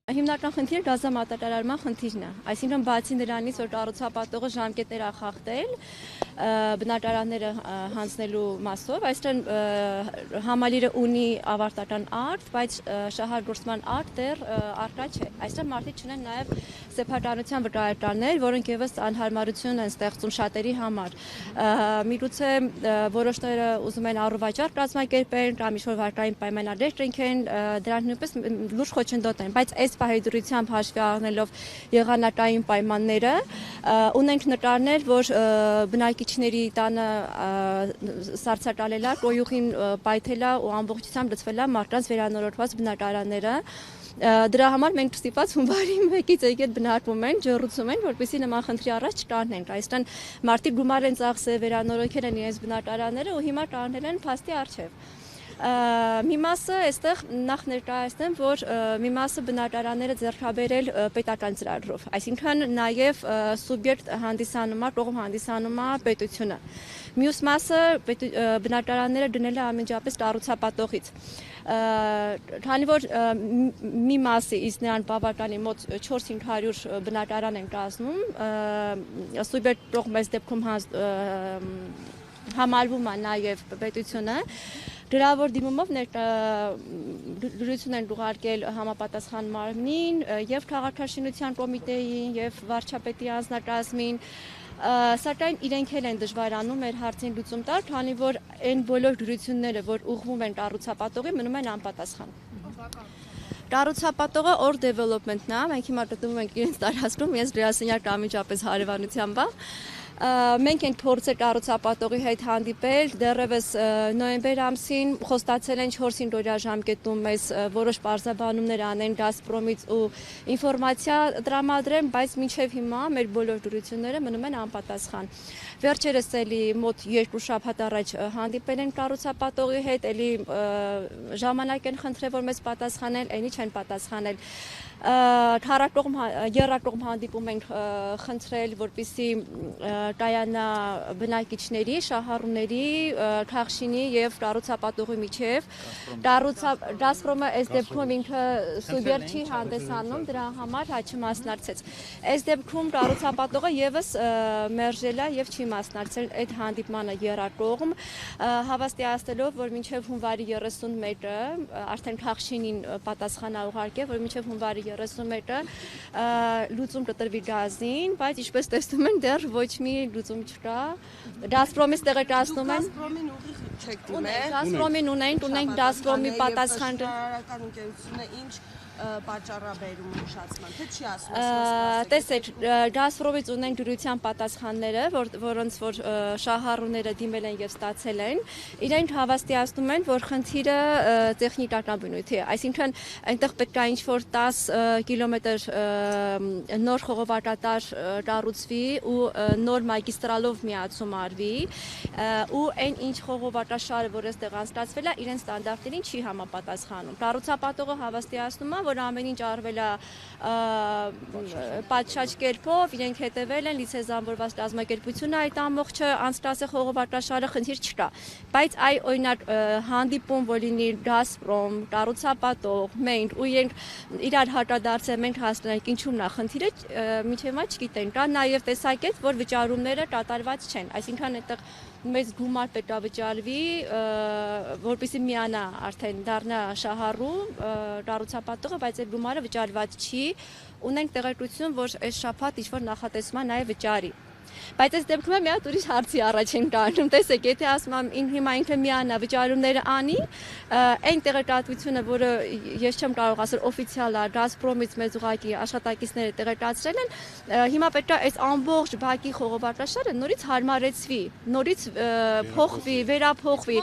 Հիմնական խնդիրը գազամատակարարման խնդիրն է, այսինքն բացի նրանից, որ կառուցապատողը ժամկետներ է խախտել բնակարանները հանձնելու մասով, այստեղ համալիրը ունի ավարտական ակտ, բայց շահագործման ակտ դեռ առկա չէ։ Այստեղ մարդիկ չունեն նաև սեփականության վկայականներ, որոնք ևս անհարմարություն են ստեղծում շատերի համար։ Միգուցե որոշները ուզում են առուվաճառ կազմակերպել կամ ինչ-որ վարկային պայմանագրեր կնքեն, դրանք նույնպես լուրջ խոչընդոտ են, բայց այս պահեդրությամբ հաշվի առնելով եղանակային պայմանները, ունենք նկարներ, որ բնակիչների տանը սառցակալել է, կոյուղին պայթել է ու ամբողջությամբ լցվել է մարդկանց վերանորոգված բնակարանները։ Դրա համար մենք ստիպված հունվարի 1-ից եկել բնակվում են, ջեռուցում են, որպեսզի նման խնդրի առաջ չկանգնենք։ Այստեղ մարդիկ գումար են ծախսել, վերանորոգել են իրենց բնակարանները ու հիմա կանգնել են փաստի առջև։ Մի մասը այստեղ նախ ներկայացնեմ, որ մի մասը բնակարանները ձեռքաբերել պետական ծրագրով, այսինքն նաև սուբյեկտ հանդիսանում է, կողմ հանդիսանում է պետությունը։ Մյուս մասը բնակարանները գնել է անմիջապես կառուցապատողից։ Քանի որ մի մասի իսկ նրան բավականին մոտ 400 բնակարան են կազմում, սուբյեկտ կողմ այս դեպքում համարվում է նաև պետությունը, գրավոր դիմումով դրություն են ուղարկել համապատասխան մարմնին եւ քաղաքաշինության կոմիտեին եւ վարչապետի անձնակազմին, սակայն իրենք էլ են դժվարանում մեր հարցին լուծում տալ, քանի որ այն բոլոր դրությունները, որ ուղղվում են կառուցապատողի, մնում են անպատասխան։ Կառուցապատողը Or Development-ն է, մենք հիմա գտնվում ենք իրենց տարածքում, ես գրասենյակ անմիջապես հարևանությամբ եմ։ Մենք ենք փորձել կառուցապատողի հետ հանդիպել, դեռևս նոյեմբեր ամսին խոստացել են 4-ին օրյա ժամկետում մեզ որոշ պարզաբանումներ անեն Գազպրոմից ու ինֆորմացիա տրամադրեն, բայց մինչև հիմա մեր բոլոր դրությունները մնում են անպատասխան։ Վերջերս էլի մոտ 2 շաբաթ առաջ հանդիպել են կառուցապատողի հետ, էլի ժամանակ են խնդրել, որ մեզ պատասխանել, այնի չեն պատասխանել։ Եռակողմ հանդիպում ենք խնդրել, որպեսզի կայանա բնակիչների, շահառուների, Թախշինի եւ կառուցապատողի միջև։ Գազպրոմը այս դեպքում ինքը սուբյեկտ չի հանդեսանում, դրա համար չմասնակցեց։ Այս դեպքում կառուցապատողը եւս մերժել է եւ չի մասնակցել այդ հանդիպմանը եռակողմ, հավաստիացնելով, որ մինչեւ հունվարի 31-ը արդեն Թախշինին պատասխան է ուղարկել, որ մինչեւ հունվարի 31-ը լուծում կտրվի գազին, բայց ինչպես տեսնում են դեռ ոչ մի լուծում չկա։ Գազպրոմից տեղեկացնում են։ Գազպրոմին ուղիղ չեք դիմել։ Գազպրոմին ունենք Գազպրոմի պատասխան։ Ընկերությունը ինչ պատճառաբերում ուշացման, թե չի ասում։ Տեսեք, Գազպրոմից ունենք դրության պատասխանները, որոնց որ շահառուները դիմել են եւ ստացել են, իրենք հավաստիացնում են, որ խնդիրը տեխնիկական բնույթի է, այսինքն այնտեղ պետք է ինչ-որ 10 կիլոմետր նոր խողովակատար կառուցվի ու նոր մագիստրալով միացում արվի, ու այն ինչ խողովակաշարը, որ այստեղ անցկացվել է, իրեն ստանդարտներին չի համապատասխանում։ Կառուցապատողը հավաստիացնում է, որ ամեն ինչ արվել է պատշաճ կերպով, իրենք հետևել են, լիցենզավորված կազմակերպությունը այդ ամբողջը անցկացրել խողովակաշարը, խնդիր չկա։ Բայց այ օրինակ հանդիպում, որ լինի Գազպրոմ, կառուցապատող, մենք ու իրենք իրար հակադարձել, մենք հասկանանք ինչու՞մն է խնդիրը, մինչև հիմա չգիտեն։ Կա նաև տեսակետ, որ վճարումները կատարված չեն, այսինքն այդտեղ մեծ գումար պետք է վճարվի, որպեսզի միանա արդեն դառնա շահառու կառուցապատողը, բայց այդ գումարը վճարված չի, ունենք տեղեկություն, որ այս շաբաթ ինչ-որ նախատեսվում է նաև վճարի։ Բայց այս դեպքում մի հատ ուրիշ հարցի առաջ են կանգնում, տեսեք, եթե ասում եմ հիմա ինքը միանա վճարումները անի, այն տեղեկատվությունը, որը ես չեմ կարող ասել օֆիցիալ է, Գազպրոմից մեզ ուղղակի աշխատակիցները տեղեկացրել են, հիմա պետք է այս ամբողջ բակի խողովակաշարը նորից հարմարեցվի, նորից փոխվի, վերափոխվի։